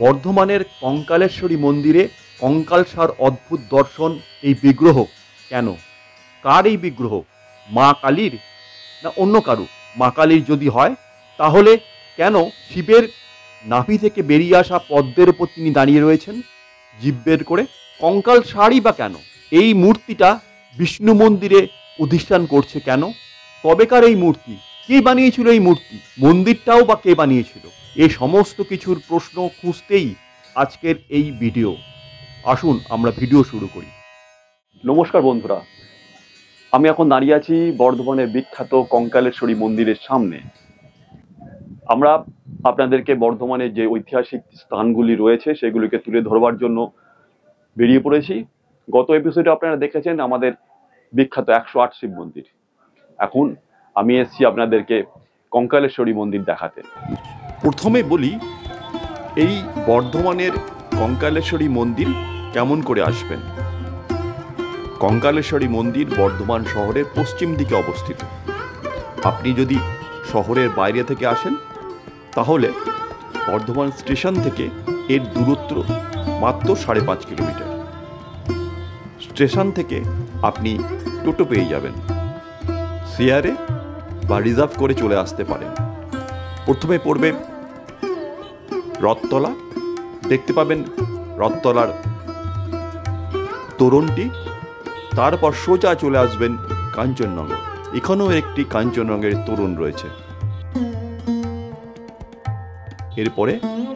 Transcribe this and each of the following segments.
বর্ধমানের কঙ্কালেশ্বরী মন্দিরে কঙ্কালসার অদ্ভুত দর্শন। এই বিগ্রহ কেন? কার এই বিগ্রহ? মা কালীর না অন্য কারু? মা কালীর যদি হয় তাহলে কেন শিবের নাভি থেকে বেরিয়ে আসা পদ্মের উপর তিনি দাঁড়িয়ে রয়েছেন জিভ বের করে? কঙ্কালসারই বা কেন? এই মূর্তিটা বিষ্ণু মন্দিরে অধিষ্ঠান করছে কেন? কবেকার এই মূর্তি? কে বানিয়েছিল এই মূর্তি? মন্দিরটাও বা কে বানিয়েছিল? এই সমস্ত কিছুর প্রশ্ন খুঁজতেই আজকের এই ভিডিও। আসুন আমরা ভিডিও শুরু করি। নমস্কার বন্ধুরা, আমি এখন দাঁড়িয়ে আছি বর্ধমানের বিখ্যাত কঙ্কালেশ্বরী মন্দিরের সামনে। আমরা আপনাদেরকে বর্ধমানের যে ঐতিহাসিক স্থানগুলি রয়েছে সেগুলিকে তুলে ধরবার জন্য বেরিয়ে পড়েছি। গত এপিসোডে আপনারা দেখেছেন আমাদের বিখ্যাত 108 শিব মন্দির। এখন আমি এসেছি আপনাদেরকে কঙ্কালেশ্বরী মন্দির দেখাতে। প্রথমে বলি, এই বর্ধমানের কঙ্কালেশ্বরী মন্দির কেমন করে আসবেন। কঙ্কালেশ্বরী মন্দির বর্ধমান শহরের পশ্চিম দিকে অবস্থিত। আপনি যদি শহরের বাইরে থেকে আসেন তাহলে বর্ধমান স্টেশন থেকে এর দূরত্ব মাত্র 5.5 কিলোমিটার। স্টেশন থেকে আপনি টোটো পেয়ে যাবেন, শেয়ারে বা রিজার্ভ করে চলে আসতে পারেন। প্রথমে পড়বে রথতলা, দেখতে পাবেন রথতলার তোরণটি। তারপর সোজা চলে আসবেন কাঞ্চননগর। এখানেও একটি কাঞ্চননগরের তোরণ রয়েছে। এরপরে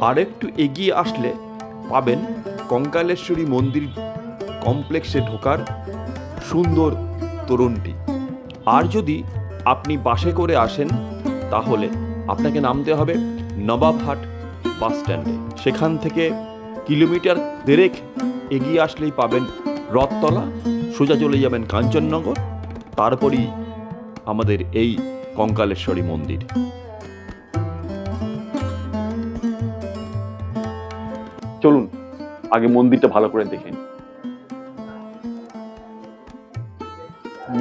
আর একটু এগিয়ে আসলে পাবেন কঙ্কালেশ্বরী মন্দির কমপ্লেক্সে ঢোকার সুন্দর তোরণটি। আর যদি আপনি বাসে করে আসেন তাহলে আপনাকে নামতে হবে নবাবহাট বাস স্ট্যান্ডে। সেখান থেকে কিলোমিটার 1.5 এগিয়ে আসলেই পাবেন রথতলা। সোজা চলে যাবেন কাঞ্চননগর, তারপরই আমাদের এই কঙ্কালেশ্বরী মন্দির। চলুন আগে মন্দিরটা ভালো করে দেখেন।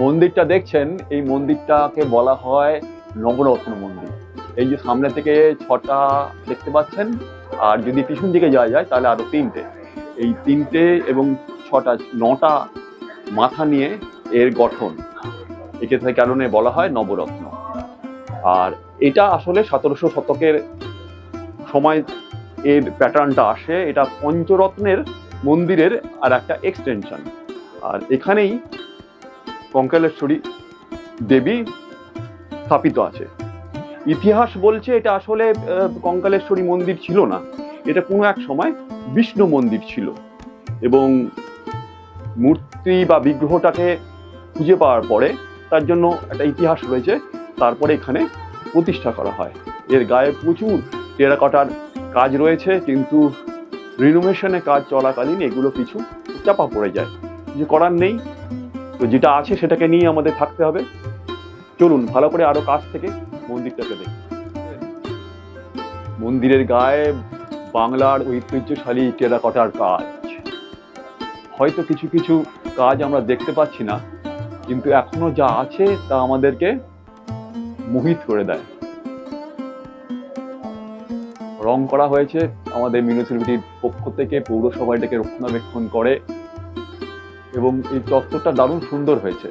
মন্দিরটা দেখছেন, এই মন্দিরটাকে বলা হয় নবরত্ন মন্দির। এই যে সামনে থেকে 6টা দেখতে পাচ্ছেন, আর যদি পিছন দিকে যাওয়া যায় তাহলে আরো 3টে। এই 3টে এবং 6টা 9টা মাথা নিয়ে এর গঠন। একে থেকে কারণে বলা হয় নবরত্ন। আর এটা আসলে 1700 শতকের সময় এর প্যাটার্নটা আসে। এটা পঞ্চরত্নের মন্দিরের আর একটা এক্সটেনশন। আর এখানেই কঙ্কালেশ্বরী দেবী স্থাপিত আছে। ইতিহাস বলছে এটা আসলে কঙ্কালেশ্বরী মন্দির ছিল না, এটা কোনো এক সময় বিষ্ণু মন্দির ছিল। এবং মূর্তি বা বিগ্রহটাকে খুঁজে পাওয়ার পরে তার জন্য একটা ইতিহাস রয়েছে, তারপরে এখানে প্রতিষ্ঠা করা হয়। এর গায়ে প্রচুর টেরাকোটার কাজ রয়েছে, কিন্তু রিনোভেশনের কাজ চলাকালীন এগুলো কিছু চাপা পড়ে যায়। কিছু করার নেই, তো যেটা আছে সেটাকে নিয়ে আমাদের থাকতে হবে। চলুন ভালো করে আরো কাছ থেকে মন্দিরটাকে দেখি। মন্দিরের গায়ে বাংলার ঐতিহ্যশালী টেরাকোটার কাজ। হয়তো কিছু কিছু কাজ আমরা দেখতে পাচ্ছি না, কিন্তু এখনো যা আছে তা আমাদেরকে মোহিত করে দেয়। রং করা হয়েছে আমাদের মিউনিসিপ্যালিটির পক্ষ থেকে, পৌরসভা এটাকে রক্ষণাবেক্ষণ করে এবং এই চত্বরটা দারুণ সুন্দর হয়েছে।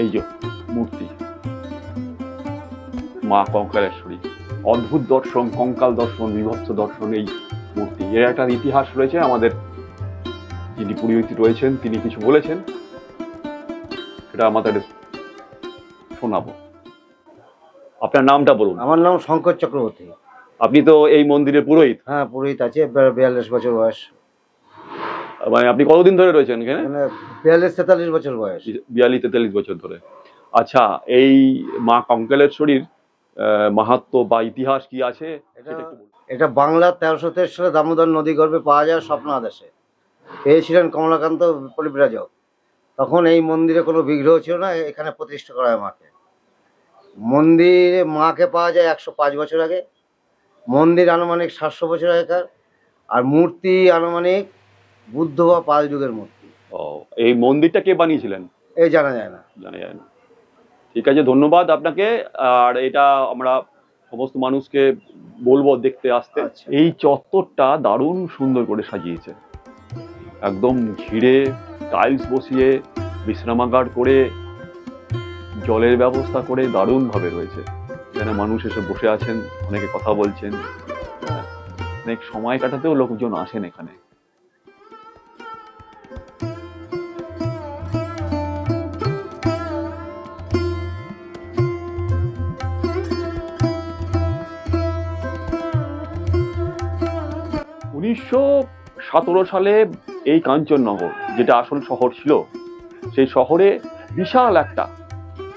এই যে মূর্তি মা কঙ্কালেশ্বরী, অদ্ভুত দর্শন, কঙ্কাল দর্শন, বিভৎস দর্শন। এই মূর্তি এর একটা ইতিহাস রয়েছে। আমাদের যিনি পুরোহিত রয়েছেন তিনি কিছু বলেছেন, সেটা আমাদের শোনাবো। আপনার নামটা বলুন। আমার নাম শঙ্কর চক্রবর্তী। আপনি তো এই মন্দিরের পুরোহিত? হ্যাঁ, পুরোহিত আছে। 42 বছর বয়স। মানে আপনি কতদিন ধরে রয়েছেন এখানে? 42-43 বছর বয়স। 42-43 বছর ধরে। আচ্ছা, এই মা কঙ্কালেশ্বরীর মাহাত্ম্য বা ইতিহাস কি আছে? এটা বাংলার 1323 সালে দামোদর নদী গর্ভে পাওয়া যায় স্বপ্নাদেশে। পেয়েছিলেন কমলাকান্ত পরিব্রাজক। তখন এই মন্দিরে কোনো বিগ্রহ ছিল না, এখানে প্রতিষ্ঠা করা হয় মাকে। মন্দিরে মাকে পাওয়া যায় 105 বছর আগে। মন্দির আনুমানিক 700 বছর আগেকার। আর মূর্তি আনুমানিক বুদ্ধ বা পাল যুগের মূর্তি। ও, এই মন্দিরটা কে বানিয়েছিলেন? এই জানা যায় না। জানা যায় না। ঠিক আছে, ধন্যবাদ আপনাকে। আর এটা আমরা সমস্ত মানুষকে বলবো দেখতে আসতে। আচ্ছা। এই চত্বরটা দারুণ সুন্দর করে সাজিয়েছে, একদম ঘিরে টাইলস বসিয়ে বিশ্রামাগার করে জলের ব্যবস্থা করে দারুণ ভাবে রয়েছে। এখানে মানুষ এসে বসে আছেন, অনেকে কথা বলছেন, অনেক সময় কাটাতেও লোকজন আসেন এখানে। উনিশশো 17 সালে এই কাঞ্চননগর, যেটা আসল শহর ছিল, সেই শহরে বিশাল একটা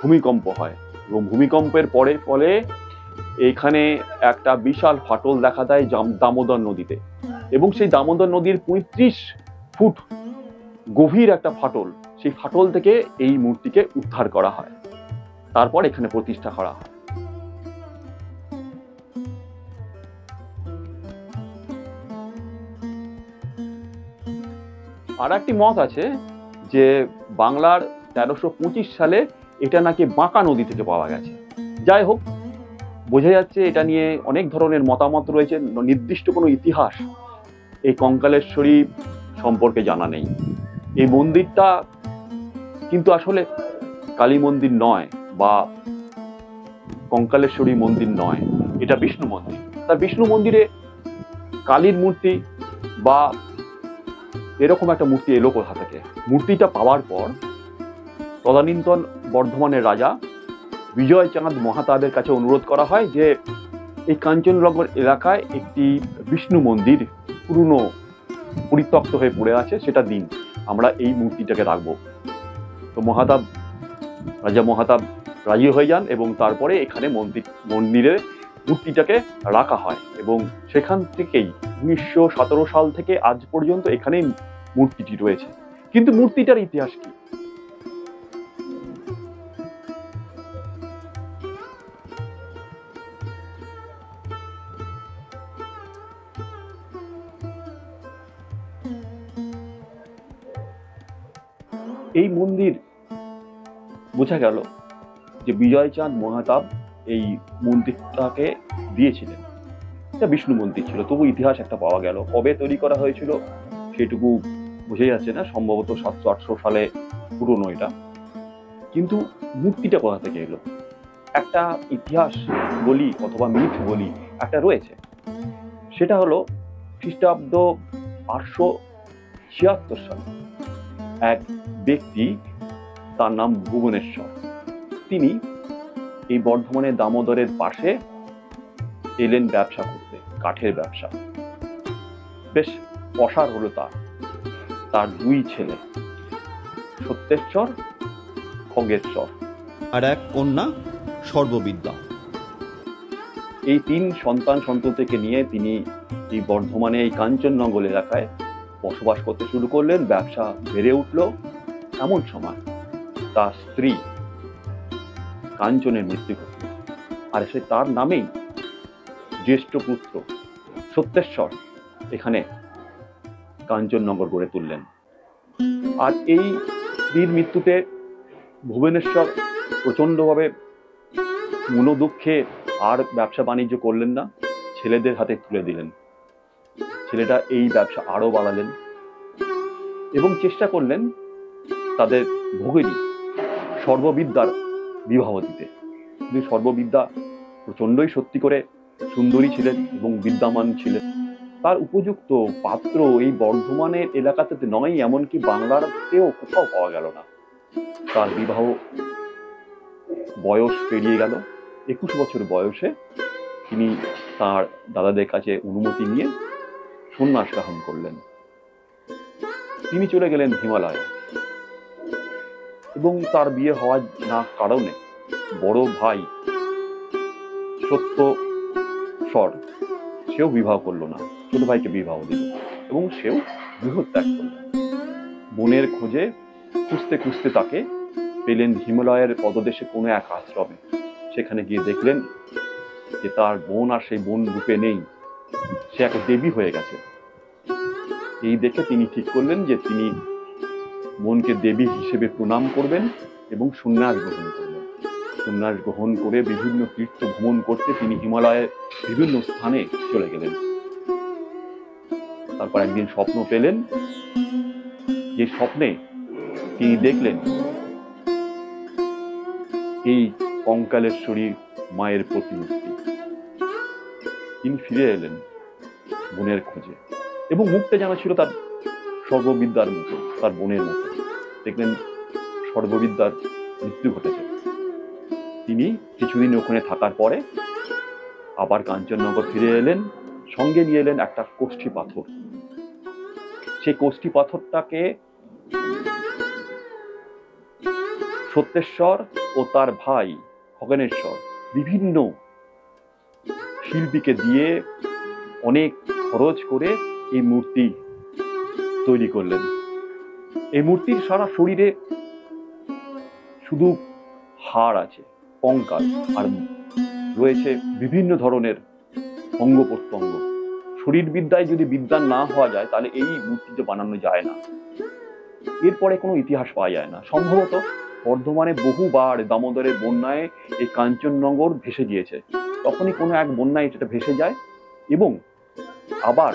ভূমিকম্প হয় এবং ভূমিকম্পের ফলে এইখানে একটা বিশাল ফাটল দেখা দেয় দামোদর নদীতে, এবং সেই দামোদর নদীর 35 ফুট গভীর একটা ফাটল, সেই ফাটল থেকে এই মূর্তিকে উদ্ধার করা হয়, তারপর এখানে প্রতিষ্ঠা করা হয়। আর একটি মত আছে যে বাংলার 1325 সালে এটা নাকি বাঁকা নদী থেকে পাওয়া গেছে। যাই হোক, বোঝা যাচ্ছে এটা নিয়ে অনেক ধরনের মতামত রয়েছে, নির্দিষ্ট কোনো ইতিহাস এই কঙ্কালেশ্বরী সম্পর্কে জানা নেই। এই মন্দিরটা কিন্তু আসলে কালী মন্দির নয় বা কঙ্কালেশ্বরী মন্দির নয়, এটা বিষ্ণু মন্দির। তার বিষ্ণু মন্দিরে কালীর মূর্তি বা এরকম একটা মূর্তি এলো কোথা থেকে? মূর্তিটা পাওয়ার পর তদানীন্তন বর্ধমানের রাজা বিজয়চাঁদ মহাতাবের কাছে অনুরোধ করা হয় যে এই কাঞ্চননগর এলাকায় একটি বিষ্ণু মন্দির পুরনো পরিত্যক্ত হয়ে পড়ে আছে, সেটা দিন, আমরা এই মূর্তিটাকে রাখবো। তো রাজা মহাতাব রাজি হয়ে যান এবং তারপরে এখানে মন্দিরের মূর্তিটাকে রাখা হয়, এবং সেখান থেকেই 1917 সাল থেকে আজ পর্যন্ত এখানেই মূর্তিটি রয়েছে। কিন্তু মূর্তিটার ইতিহাস কি? এই মন্দির বোঝা গেল যে বিজয়চাঁদ মহাতাব এই মন্দিরটাকে দিয়েছিলেন। এটা বিষ্ণু মন্দির ছিল, তবু ইতিহাস একটা পাওয়া গেল। কবে তৈরি করা হয়েছিল সেটুকু বোঝা যাচ্ছে না, সম্ভবত 700-800 সালে পুরনো এটা। কিন্তু মূর্তিটা কোথা থেকে এলো? একটা ইতিহাস বলি অথবা মিথ বলি একটা রয়েছে, সেটা হলো খ্রিস্টাব্দ 876 সালে এক ব্যক্তি, তার নাম ভুবনেশ্বর, তিনি এই বর্ধমানের দামোদরের পাশে এলেন ব্যবসা করতে, কাঠের ব্যবসা। বেশ অসার হলো তার 2 ছেলে, সত্যেশ্বর, খগেশ্বর, আর এক কন্যা সর্ববিদ্যা। এই 3 সন্ততিকে নিয়ে তিনি এই বর্ধমানে এই কাঞ্চননগর এলাকায় বসবাস করতে শুরু করলেন। ব্যবসা বেড়ে উঠল। এমন সময় তার স্ত্রী কাঞ্চনের মৃত্যু ঘটল, আর সে তার নামেই জ্যেষ্ঠ পুত্র সত্যেশ্বর এখানে কাঞ্চননগর গড়ে তুললেন। আর এই স্ত্রীর মৃত্যুতে ভুবনেশ্বর প্রচন্ডভাবে মনোদুঃখে আর ব্যবসা বাণিজ্য করলেন না, ছেলেদের হাতে তুলে দিলেন। ছেলেটা এই ব্যবসা আরো বাড়ালেন এবং চেষ্টা করলেন তাদের ভগিনী সর্ববিদ্যার বিবাহ দিতে। কিন্তু সর্ববিদ্যা প্রচন্ডই সত্যি করে সুন্দরী ছিলেন এবং বিদ্যামান ছিলেন। তার উপযুক্ত পাত্র এই বর্ধমানের এলাকাতে নয়, এমনকি বাংলাতেও কোথাও পাওয়া গেল না। তার বিবাহ বয়স পেরিয়ে গেল। 21 বছর বয়সে তিনি তার দাদাদের কাছে অনুমতি নিয়ে সন্ন্যাস গ্রহণ করলেন। তিনি চলে গেলেন হিমালয়ে, এবং তার বিয়ে হওয়ার না কারণে বড় ভাই সত্যস্বর সেও বিবাহ করলো না, ছোট ভাইকে বিবাহ দিল এবং সেও গৃহত্যাগ করল। বোনের খোঁজে খুঁজতে খুঁজতে তাকে পেলেন হিমালয়ের পদদেশে কোনো এক আশ্রমে। সেখানে গিয়ে দেখলেন যে তার বোন আর সেই বোন রূপে নেই, সে এক দেবী হয়ে গেছে। এই দেখে তিনি ঠিক করলেন যে তিনি বোনকে দেবী হিসেবে প্রণাম করবেন এবং সন্ন্যাস গ্রহণ করবেন। সন্ন্যাস গ্রহণ করে বিভিন্ন তীর্থ ভ্রমণ করতে তিনি হিমালয়ের বিভিন্ন স্থানে চলে গেলেন। তারপর একদিন স্বপ্ন পেলেন, যে স্বপ্নে তিনি দেখলেন এই কঙ্কালেশ্বরী মায়ের প্রতিমূর্তি। তিনি ফিরে এলেন বোনের খোঁজে, এবং মুখটা যেন ছিল তার সর্ববিদ্যার মতো, তার বোনের মতো। দেখলেন সর্ববিদ্যার মৃত্যু ঘটেছে। তিনি কিছুদিন ওখানে থাকার পরে আবার কাঞ্চননগর ফিরে এলেন, সঙ্গে নিয়ে এলেন একটা কোষ্ঠী পাথর। সেই কোষ্ঠী পাথরটাকে সত্যেশ্বর ও তার ভাই খগেনেশ্বর বিভিন্ন শিল্পীকে দিয়ে অনেক খরচ করে এই মূর্তি তৈরি করলেন। এই মূর্তির সারা শরীরে শুধু হাড় আছে, কঙ্কাল, আর রয়েছে বিভিন্ন ধরনের অঙ্গ প্রত্যঙ্গ। শরীর বিদ্যায় যদি বিদ্যান না হওয়া যায় তাহলে এই মূর্তিটা বানানো যায় না। এরপরে কোনো ইতিহাস পাওয়া যায় না। সম্ভবত বর্ধমানে বহুবার দামোদরের বন্যায় এই কাঞ্চননগর ভেসে গিয়েছে, তখনই কোনো এক বন্যায় এটা ভেসে যায়, এবং আবার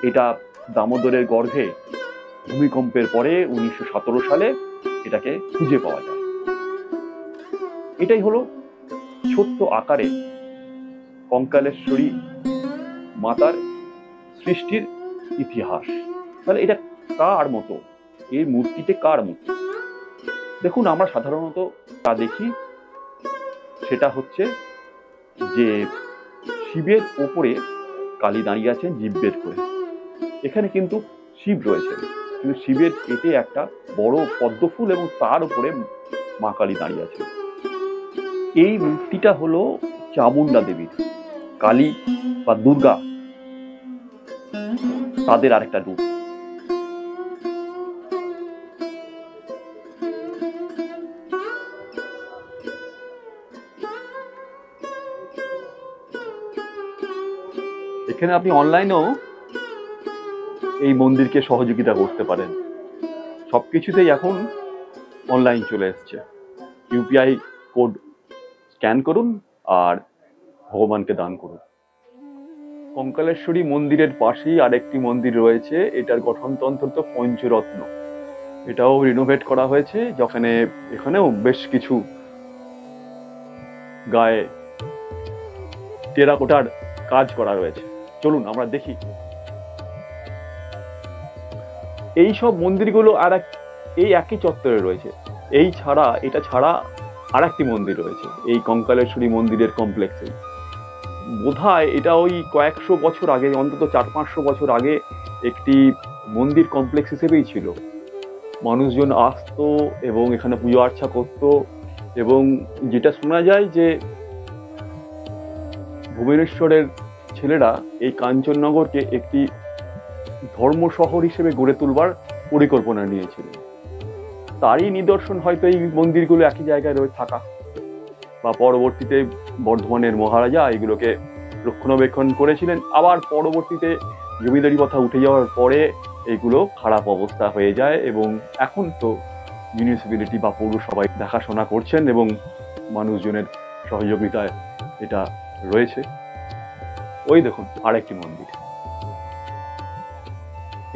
এটা দামোদরের গর্ভে ভূমিকম্পের পরে 1917 সালে এটাকে খুঁজে পাওয়া যায়। এটাই হলো ছোট্ট আকারে কঙ্কালেশ্বরী মাতার সৃষ্টির ইতিহাস। তাহলে এটা কার মতো, এই মূর্তিতে কার মতো? দেখুন, আমরা সাধারণত তা দেখি, সেটা হচ্ছে যে শিবের ওপরে কালী দাঁড়িয়ে আছেন জিভ বের করে। এখানে কিন্তু শিব রয়েছে, কিন্তু শিবের পেটে একটা বড় পদ্ম ফুল এবং তার উপরে মা কালী দাঁড়িয়ে আছে। এই মূর্তিটা হলো চামুন্ডা দেবীর, কালী বা দুর্গা তাদের আরেকটা রূপ। এখানে আপনি অনলাইনেও এই মন্দিরকে সহযোগিতা করতে পারেন। সবকিছুতেই এখন অনলাইন চলে এসছে। ইউপিআই কোড স্ক্যান করুন আর ভগবানকে দান করুন। কঙ্কালেশ্বরী মন্দিরের পাশেই আরেকটি মন্দির রয়েছে, এটার গঠনতন্ত্র তো পঞ্চরত্ন। এটাও রিনোভেট করা হয়েছে, যেখানে এখানেও বেশ কিছু গায়ে টেরাকোটার কাজ করা রয়েছে। চলুন আমরা দেখি। এই সব মন্দিরগুলো এই একই চত্বরে রয়েছে। এটা ছাড়া আর একটি মন্দির রয়েছে এই কঙ্কালেশ্বরী মন্দিরের কমপ্লেক্সে। বোধহয় এটা ওই কয়েকশো বছর আগে, অন্তত 400-500 বছর আগে একটি মন্দির কমপ্লেক্স হিসেবেই ছিল। মানুষজন আসতো এবং এখানে পুজো আর্চা করতো, এবং যেটা শোনা যায় যে ভুবনেশ্বরের ছেলেরা এই কাঞ্চননগরকে একটি ধর্ম শহর হিসেবে গড়ে তুলবার পরিকল্পনা নিয়েছিলেন। তারই নিদর্শন হয়তো এই মন্দিরগুলো একই জায়গায় রয়ে থাকা, বা পরবর্তীতে বর্ধমানের মহারাজা এগুলোকে রক্ষণাবেক্ষণ করেছিলেন। আবার পরবর্তীতে জমিদারি কথা উঠে যাওয়ার পরে এগুলো খারাপ অবস্থা হয়ে যায়, এবং এখন তো মিউনিসিপ্যালিটি বা পৌরসভায় দেখাশোনা করছেন এবং মানুষজনের সহযোগিতায় এটা রয়েছে। ওই দেখুন আরেকটি মন্দির।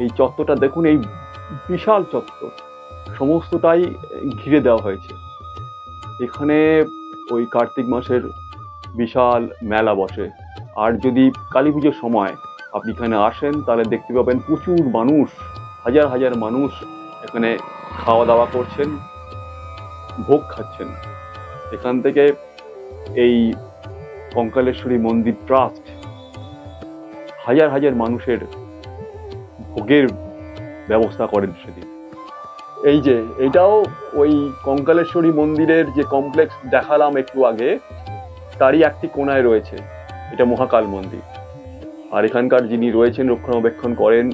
এই চত্বরটা দেখুন, এই বিশাল চত্বর সমস্তটাই ঘিরে দেওয়া হয়েছে। এখানে ওই কার্তিক মাসের বিশাল মেলা বসে, আর যদি কালী পুজোর সময় আপনি এখানে আসেন তাহলে দেখতে পাবেন প্রচুর মানুষ, হাজার হাজার মানুষ এখানে খাওয়া দাওয়া করছেন, ভোগ খাচ্ছেন। এখান থেকে এই কঙ্কালেশ্বরী মন্দির ট্রাস্ট হাজার হাজার মানুষের ভোগের ব্যবস্থা করেন সেদিন। এই যে এটাও ওই কঙ্কালেশ্বরী মন্দিরের যে কমপ্লেক্স দেখালাম একটু আগে, তারই একটি কোণায় রয়েছে। এটা মহাকাল মন্দির। আর এখানকার যিনি রয়েছেন রক্ষণাবেক্ষণ করেন,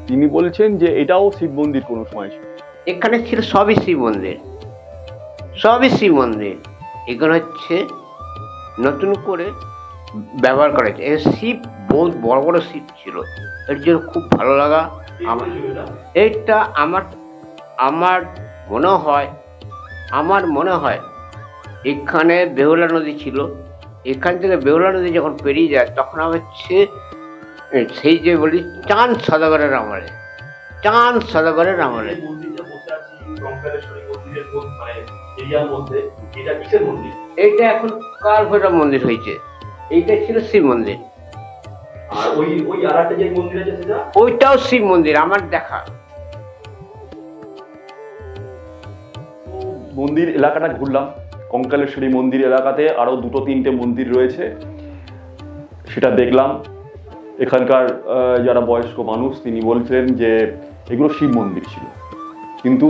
তিনি বলছেন যে এটাও শিব মন্দির কোনো সময় ছিল। এখানে ছিল সবই শিব মন্দির, সবই শিব মন্দির। এখানে হচ্ছে নতুন করে ব্যবহার করা হয়েছে। শিব বহুত বড় বড় শিব ছিল, এর জন্য খুব ভালো লাগা। এইটা আমার আমার মনে হয় এখানে বেহুলা নদী ছিল। এখান থেকে বেহুলা নদী যখন পেরিয়ে যায় তখন হচ্ছে সেই যে বলি চাঁদ সদাগরের আমলে, এইটা এখন কালভৈরব মন্দির হয়েছে, এইটা ছিল শিব মন্দির। আর ওই আরেকটা যে মন্দির আছে সেটা ওইটাও শিব মন্দির আমার দেখা। মন্দির এলাকাটা ঘুরলাম। কঙ্কালেশ্বরী মন্দির এলাকাতে আরো 2-3টে মন্দির রয়েছে, সেটা দেখলাম। এখানকার যারা বয়স্ক মানুষ তিনি বলছিলেন যে এগুলো শিব মন্দির ছিল, কিন্তু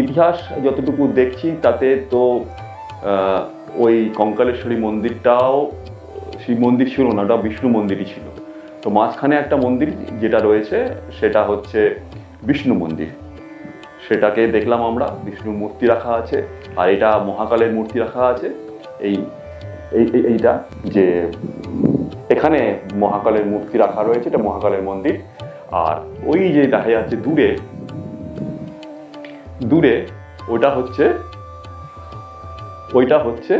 ইতিহাস যতটুকু দেখছি তাতে তো ওই কঙ্কালেশ্বরী মন্দিরটাও শিব মন্দির ছিল না, ওটা বিষ্ণু মন্দিরই ছিল। তো মাঝখানে একটা মন্দির যেটা রয়েছে সেটা হচ্ছে বিষ্ণু মন্দির, সেটাকে দেখলাম আমরা। বিষ্ণুর মূর্তি রাখা আছে, আর এটা মহাকালের মূর্তি রাখা আছে। এইটা যে এখানে মহাকালের মূর্তি রাখা রয়েছে, এটা মহাকালের মন্দির। আর ওই যে দেখা যাচ্ছে দূরে ওইটা হচ্ছে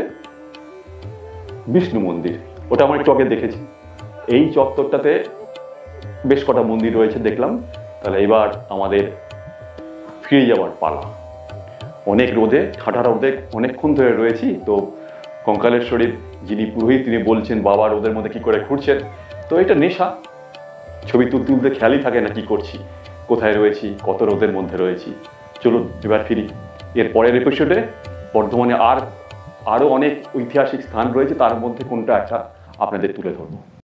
বিষ্ণু মন্দির। ওটা আমরা চকে দেখেছি। এই চত্বরটাতে বেশ কটা মন্দির রয়েছে দেখলাম। তাহলে এবার আমাদের ফিরে যাওয়ার পালা। অনেক রোদে, ঠাঁটা রোদে অনেকক্ষণ ধরে রয়েছি। তো কঙ্কালেশ্বরীর যিনি পুরোহিত তিনি বলছেন বাবা রোদের মধ্যে কি করে ঘুরছেন। তো এটা নেশা, ছবি তুলতে খেয়ালই থাকে না কি করছি, কোথায় রয়েছি, কত রোদের মধ্যে রয়েছি। চলুন এবার ফিরি। এর পরের এপিসোডে বর্ধমানে আরও অনেক ঐতিহাসিক স্থান রয়েছে, তার মধ্যে কোনটা একটা আপনাদের তুলে ধরবো।